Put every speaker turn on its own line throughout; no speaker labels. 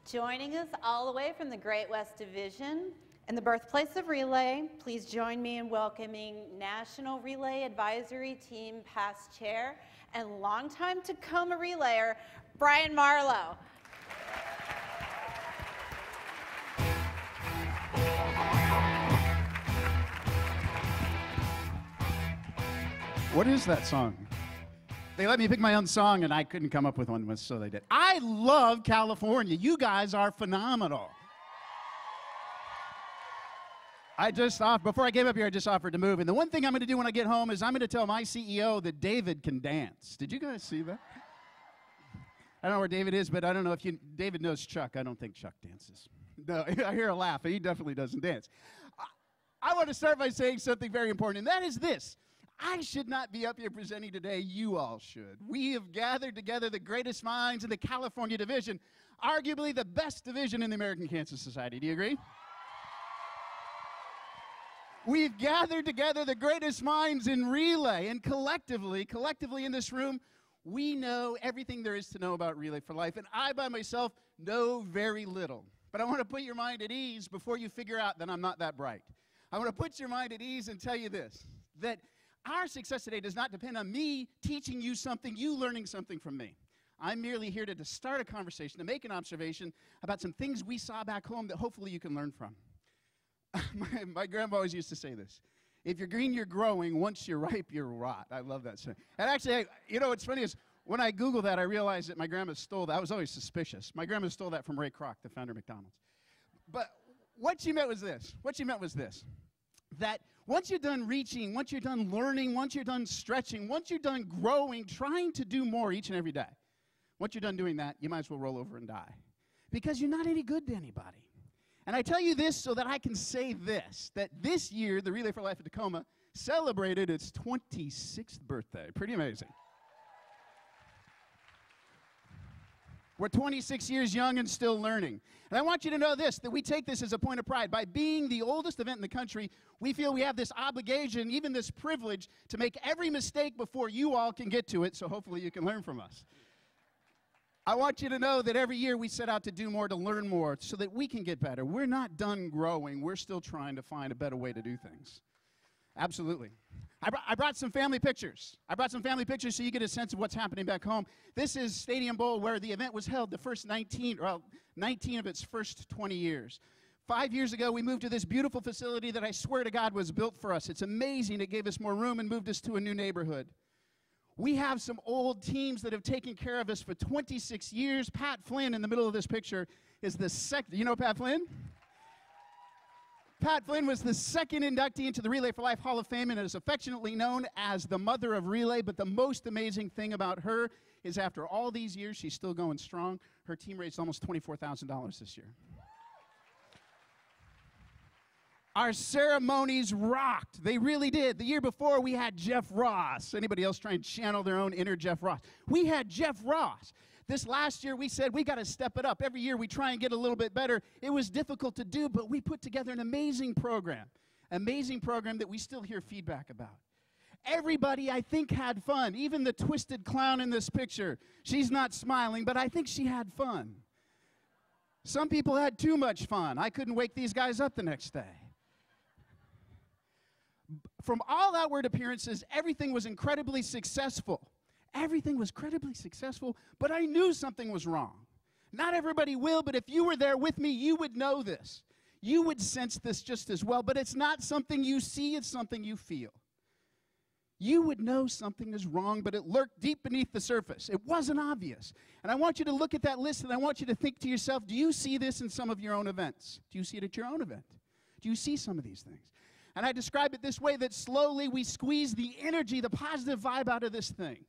Joining us all the way from the Great West Division and the birthplace of relay, please join me in welcoming National Relay Advisory Team past chair and longtime Tacoma relayer, Brian Marlow.
What is that song? They let me pick my own song, and I couldn't come up with one, so they did. I love California. You guys are phenomenal. Before I came up here, I just offered to move. And the one thing I'm going to do when I get home is I'm going to tell my CEO that David can dance. Did you guys see that? I don't know where David is, but I don't know if David knows Chuck. I don't think Chuck dances. No, I hear a laugh. He definitely doesn't dance. I want to start by saying something very important, and that is this. I should not be up here presenting today. You all should. We have gathered together the greatest minds in the California division, arguably the best division in the American Cancer Society. Do you agree? We've gathered together the greatest minds in relay, and collectively in this room, we know everything there is to know about Relay for Life, and I by myself know very little. But I want to put your mind at ease before you figure out that I'm not that bright. I want to put your mind at ease and tell you this, that our success today does not depend on me teaching you something, you learning something from me. I'm merely here to start a conversation, to make an observation about some things we saw back home that hopefully you can learn from. My grandma always used to say this. If you're green, you're growing. Once you're ripe, you're rot. I love that saying. And actually, you know what's funny is when I Googled that, I realized that my grandma stole that. I was always suspicious. My grandma stole that from Ray Kroc, the founder of McDonald's. But what she meant was this. That once you're done reaching, once you're done learning, once you're done stretching, once you're done growing, trying to do more each and every day, once you're done doing that, you might as well roll over and die. Because you're not any good to anybody. And I tell you this so that I can say this, that this year, the Relay for Life of Tacoma celebrated its 26th birthday. Pretty amazing. We're 26 years young and still learning. And I want you to know this, that we take this as a point of pride. By being the oldest event in the country, we feel we have this obligation, even this privilege, to make every mistake before you all can get to it, so hopefully you can learn from us. I want you to know that every year we set out to do more, to learn more, so that we can get better. We're not done growing. We're still trying to find a better way to do things. Absolutely. I brought some family pictures. So you get a sense of what's happening back home. This is Stadium Bowl, where the event was held the first 19 of its first 20 years. 5 years ago, we moved to this beautiful facility that I swear to God was built for us. It's amazing. It gave us more room and moved us to a new neighborhood. We have some old teams that have taken care of us for 26 years. Pat Flynn, in the middle of this picture, is the second. You know Pat Flynn? Pat Flynn was the second inductee into the Relay for Life Hall of Fame and is affectionately known as the mother of relay. But the most amazing thing about her is after all these years, she's still going strong. Her team raised almost $24,000 this year. Our ceremonies rocked. They really did. The year before, we had Jeff Ross. Anybody else try and channel their own inner Jeff Ross? We had Jeff Ross. This last year, we said we got to step it up. Every year, we try and get a little bit better. It was difficult to do, but we put together an amazing program that we still hear feedback about. Everybody, I think, had fun. Even the twisted clown in this picture. She's not smiling, but I think she had fun. Some people had too much fun. I couldn't wake these guys up the next day. From all outward appearances, everything was incredibly successful. Everything was incredibly successful, but I knew something was wrong. Not everybody will, but if you were there with me, you would know this. You would sense this just as well, but it's not something you see, it's something you feel. You would know something is wrong, but it lurked deep beneath the surface. It wasn't obvious. And I want you to look at that list, and I want you to think to yourself, do you see this in some of your own events? Do you see it at your own event? Do you see some of these things? And I describe it this way, that slowly we squeeze the energy, the positive vibe out of this thing.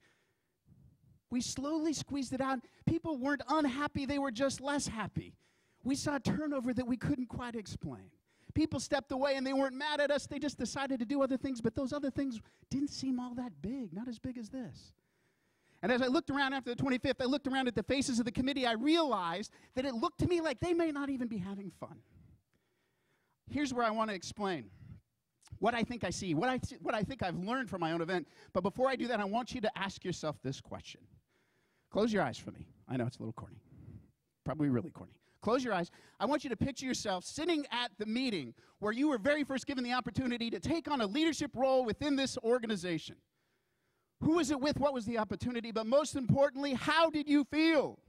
We slowly squeezed it out. People weren't unhappy, they were just less happy. We saw turnover that we couldn't quite explain. People stepped away and they weren't mad at us, they just decided to do other things, but those other things didn't seem all that big, not as big as this. And as I looked around after the 25th, I looked around at the faces of the committee, I realized that it looked to me like they may not even be having fun. Here's where I want to explain what I think I see, what I think I've learned from my own event. But before I do that, I want you to ask yourself this question. Close your eyes for me. I know it's a little corny. Probably really corny. Close your eyes. I want you to picture yourself sitting at the meeting where you were very first given the opportunity to take on a leadership role within this organization. Who was it with? What was the opportunity? But most importantly, how did you feel?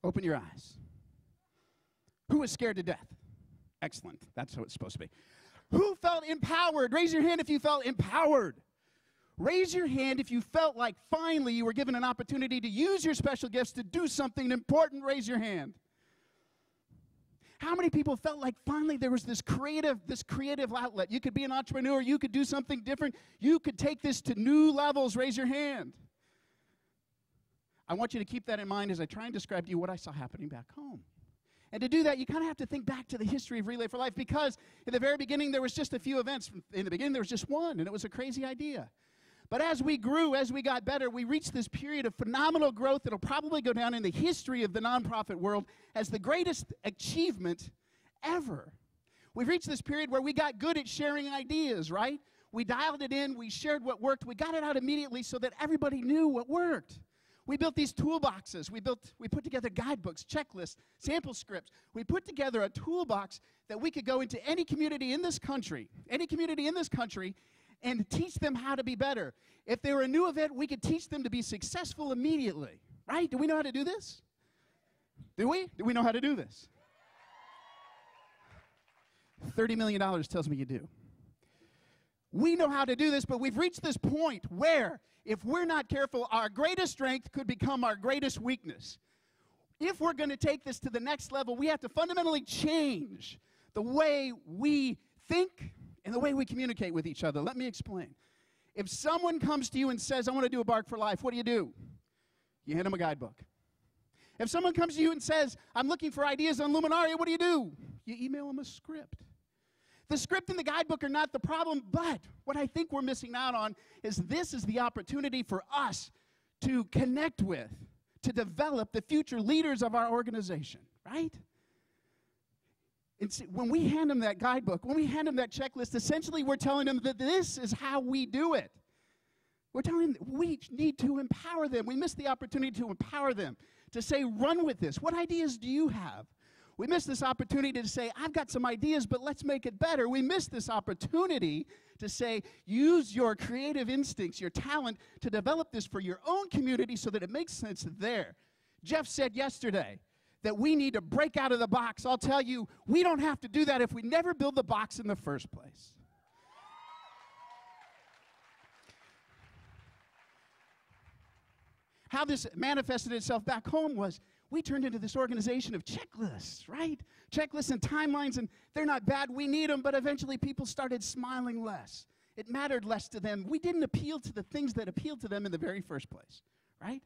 Open your eyes. Who was scared to death? Excellent. That's how it's supposed to be. Who felt empowered? Raise your hand if you felt empowered. Raise your hand if you felt like finally you were given an opportunity to use your special gifts to do something important. Raise your hand. How many people felt like finally there was this creative outlet? You could be an entrepreneur. You could do something different. You could take this to new levels. Raise your hand. I want you to keep that in mind as I try and describe to you what I saw happening back home. And to do that, you kind of have to think back to the history of Relay for Life, because in the very beginning, there was just a few events. In the beginning, there was just one, and it was a crazy idea. But as we grew, as we got better, we reached this period of phenomenal growth that'll probably go down in the history of the nonprofit world as the greatest achievement ever. We've reached this period where we got good at sharing ideas, right? We dialed it in, we shared what worked, we got it out immediately so that everybody knew what worked. We built these toolboxes. We put together guidebooks, checklists, sample scripts. We put together a toolbox that we could go into any community in this country, and teach them how to be better. If they were a new event, we could teach them to be successful immediately, right? Do we know how to do this? Do we? Do we know how to do this? $30 million tells me you do. We know how to do this, but we've reached this point where, if we're not careful, our greatest strength could become our greatest weakness. If we're going to take this to the next level, we have to fundamentally change the way we think and the way we communicate with each other. Let me explain. If someone comes to you and says, I want to do a Bark for Life, what do? You hand them a guidebook. If someone comes to you and says, I'm looking for ideas on Luminaria, what do? You email them a script. The script and the guidebook are not the problem, but what I think we're missing out on is this is the opportunity for us to connect with, to develop the future leaders of our organization, right? When we hand them that guidebook, when we hand them that checklist, essentially we're telling them that this is how we do it. We're telling them we need to empower them. We miss the opportunity to empower them, to say, run with this. What ideas do you have? We miss this opportunity to say, I've got some ideas, but let's make it better. We miss this opportunity to say, use your creative instincts, your talent, to develop this for your own community so that it makes sense there. Jeff said yesterday that we need to break out of the box. I'll tell you, we don't have to do that if we never build the box in the first place. How this manifested itself back home was we turned into this organization of checklists, right? Checklists and timelines, and they're not bad. We need them, but eventually people started smiling less. It mattered less to them. We didn't appeal to the things that appealed to them in the very first place, right?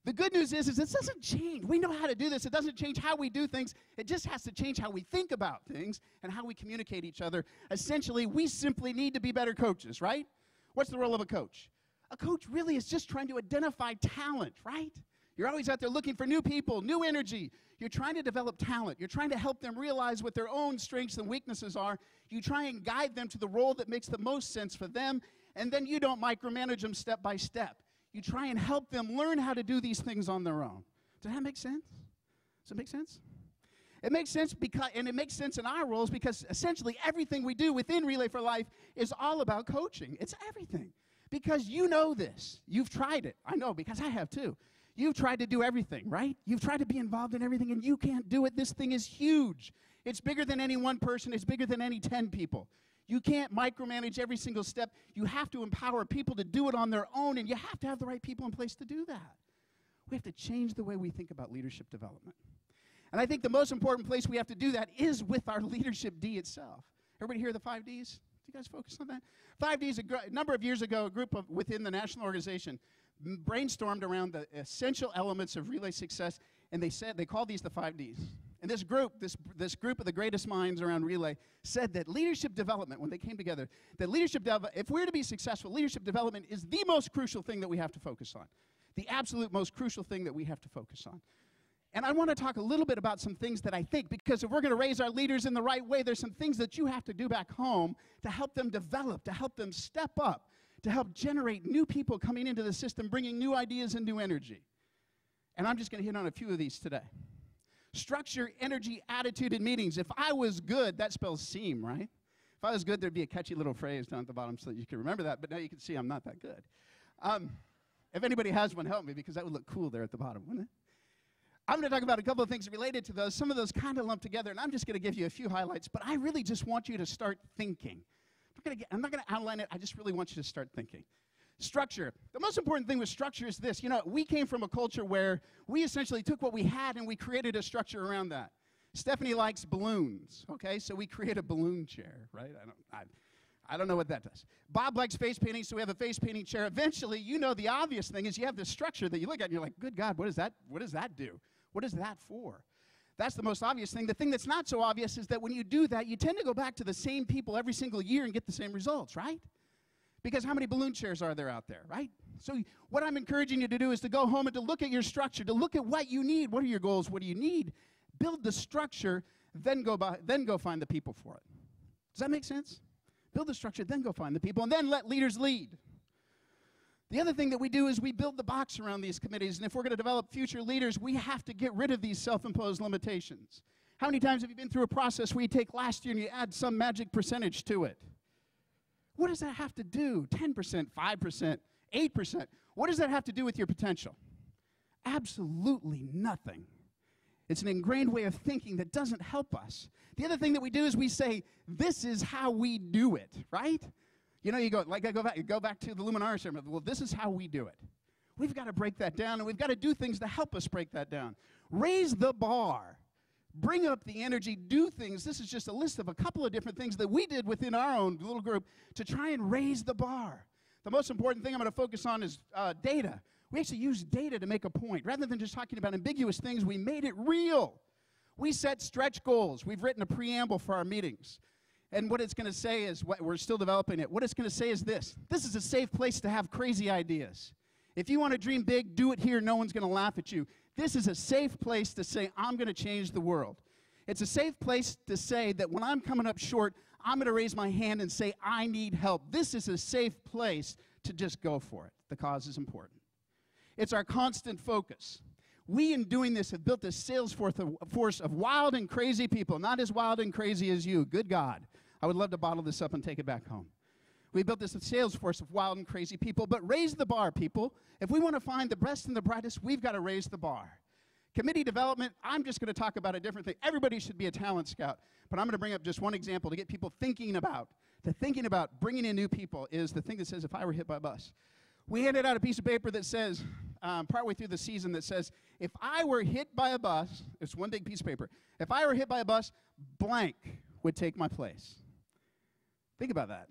The good news is this doesn't change. We know how to do this. It doesn't change how we do things. It just has to change how we think about things and how we communicate each other. Essentially, we simply need to be better coaches, right? What's the role of a coach? A coach really is just trying to identify talent, right? You're always out there looking for new people, new energy. You're trying to develop talent. You're trying to help them realize what their own strengths and weaknesses are. You try and guide them to the role that makes the most sense for them, and then you don't micromanage them step by step. You try and help them learn how to do these things on their own. Does that make sense? Does it make sense? It makes sense and it makes sense in our roles because essentially everything we do within Relay for Life is all about coaching. It's everything. Because you know this. You've tried it. I know because I have too. You've tried to do everything, right? You've tried to be involved in everything, and you can't do it. This thing is huge. It's bigger than any one person. It's bigger than any 10 people. You can't micromanage every single step. You have to empower people to do it on their own, and you have to have the right people in place to do that. We have to change the way we think about leadership development. And I think the most important place we have to do that is with our leadership D itself. Everybody hear the 5 Ds? Do you guys focus on that? 5 Ds, a number of years ago, a group within the national organization brainstormed around the essential elements of Relay success, and they called these the 5 Ds. And this group of the greatest minds around Relay said that leadership development, when they came together, that if we're to be successful, leadership development is the most crucial thing that we have to focus on. The absolute most crucial thing that we have to focus on. And I want to talk a little bit about some things that I think, because if we're going to raise our leaders in the right way, there's some things that you have to do back home to help them develop, to help them step up, to help generate new people coming into the system, bringing new ideas and new energy. And I'm just going to hit on a few of these today. Structure, energy, attitude, and meetings. If I was good, that spells seem, right? If I was good, there'd be a catchy little phrase down at the bottom so that you can remember that, but now you can see I'm not that good. If anybody has one, help me, because that would look cool there at the bottom, wouldn't it? I'm going to talk about a couple of things related to those. Some of those kind of lumped together, and I'm just going to give you a few highlights, but I really just want you to start thinking. I'm not going to outline it. I just really want you to start thinking. Structure. The most important thing with structure is this. You know, we came from a culture where we essentially took what we had and we created a structure around that. Stephanie likes balloons, okay? So we create a balloon chair, right? I don't know what that does. Bob likes face painting, so we have a face painting chair. Eventually, you know the obvious thing is you have this structure that you look at and you're like, good God, what does that do? What is that for? That's the most obvious thing. The thing that's not so obvious is that when you do that, you tend to go back to the same people every single year and get the same results, right? Because how many balloon chairs are there out there, right? So what I'm encouraging you to do is to go home and to look at your structure, to look at what you need. What are your goals? What do you need? Build the structure, then go find the people for it. Does that make sense? Build the structure, then go find the people, and then let leaders lead. The other thing that we do is we build the box around these committees, and if we're going to develop future leaders, we have to get rid of these self-imposed limitations. How many times have you been through a process where you take last year and you add some magic percentage to it? What does that have to do? 10%, 5%, 8%. What does that have to do with your potential? Absolutely nothing. It's an ingrained way of thinking that doesn't help us. The other thing that we do is we say, this is how we do it, right? You know, you go, like I go back to the Luminaris ceremony. Well, this is how we do it. We've got to break that down, and we've got to do things to help us break that down. Raise the bar. Bring up the energy. Do things. This is just a list of a couple of different things that we did within our own little group to try and raise the bar. The most important thing I'm going to focus on is data. We actually use data to make a point. Rather than just talking about ambiguous things, we made it real. We set stretch goals. We've written a preamble for our meetings. And what it's going to say is, we're still developing it. What it's going to say is this. This is a safe place to have crazy ideas. If you want to dream big, do it here. No one's going to laugh at you. This is a safe place to say, I'm going to change the world. It's a safe place to say that when I'm coming up short, I'm going to raise my hand and say, I need help. This is a safe place to just go for it. The cause is important. It's our constant focus. We, in doing this, have built a sales force of wild and crazy people, not as wild and crazy as you. Good God. I would love to bottle this up and take it back home. We built this sales force of wild and crazy people, but raise the bar, people. If we want to find the best and the brightest, we've got to raise the bar. Committee development, I'm just going to talk about a different thing. Everybody should be a talent scout, but I'm going to bring up just one example to get people thinking about. Bringing in new people is the thing that says, if I were hit by a bus. We handed out a piece of paper that says, partway through the season, that says, if I were hit by a bus, it's one big piece of paper. If I were hit by a bus, blank would take my place. Think about that.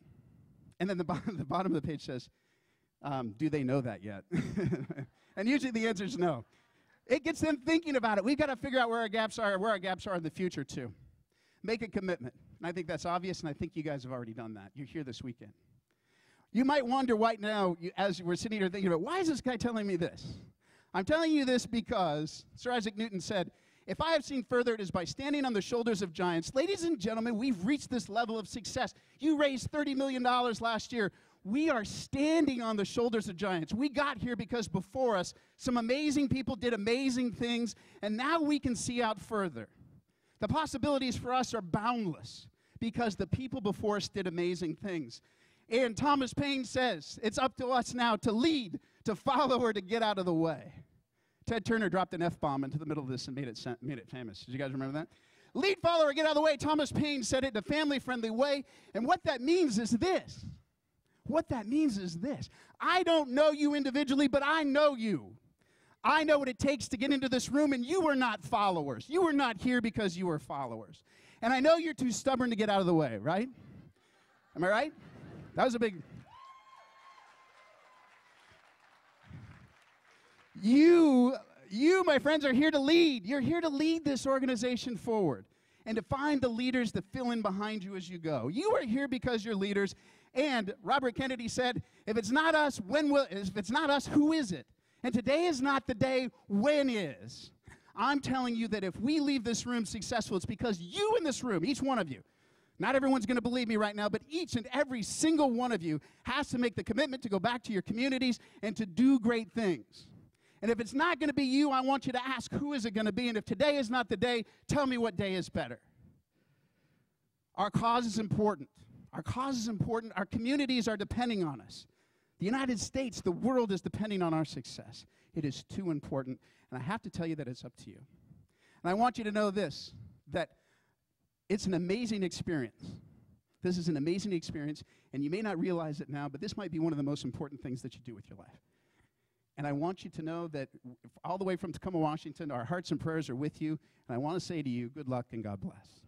And then the bottom of the page says, do they know that yet? And usually the answer is no. It gets them thinking about it. We've got to figure out where our gaps are in the future too. Make a commitment. And I think that's obvious, and I think you guys have already done that. You're here this weekend. You might wonder right now, as we're sitting here thinking about, why is this guy telling me this? I'm telling you this because Sir Isaac Newton said, if I have seen further, it is by standing on the shoulders of giants. Ladies and gentlemen, we've reached this level of success. You raised $30 million last year. We are standing on the shoulders of giants. We got here because before us, some amazing people did amazing things, and now we can see out further. The possibilities for us are boundless because the people before us did amazing things. And Thomas Paine says, it's up to us now to lead, to follow, or to get out of the way. Ted Turner dropped an F-bomb into the middle of this and made it famous. Did you guys remember that? Lead, follow, or get out of the way. Thomas Paine said it in a family-friendly way. And what that means is this. I don't know you individually, but I know you. I know what it takes to get into this room, and you are not followers. You are not here because you are followers. And I know you're too stubborn to get out of the way, right? Am I right? That was a big... You, my friends, are here to lead. You're here to lead this organization forward and to find the leaders that fill in behind you as you go. You are here because you're leaders. And Robert Kennedy said, if it's not us, if it's not us, who is it? And today is not the day, when is? I'm telling you that if we leave this room successful, it's because you in this room, each one of you, not everyone's going to believe me right now, but each and every single one of you has to make the commitment to go back to your communities and to do great things. And if it's not going to be you, I want you to ask, who is it going to be? And if today is not the day, tell me what day is better. Our cause is important. Our cause is important. Our communities are depending on us. The United States, the world is depending on our success. It is too important. And I have to tell you that it's up to you. And I want you to know this, that it's an amazing experience. This is an amazing experience, and you may not realize it now, but this might be one of the most important things that you do with your life. And I want you to know that all the way from Tacoma, Washington, our hearts and prayers are with you, and I want to say to you, good luck and God bless.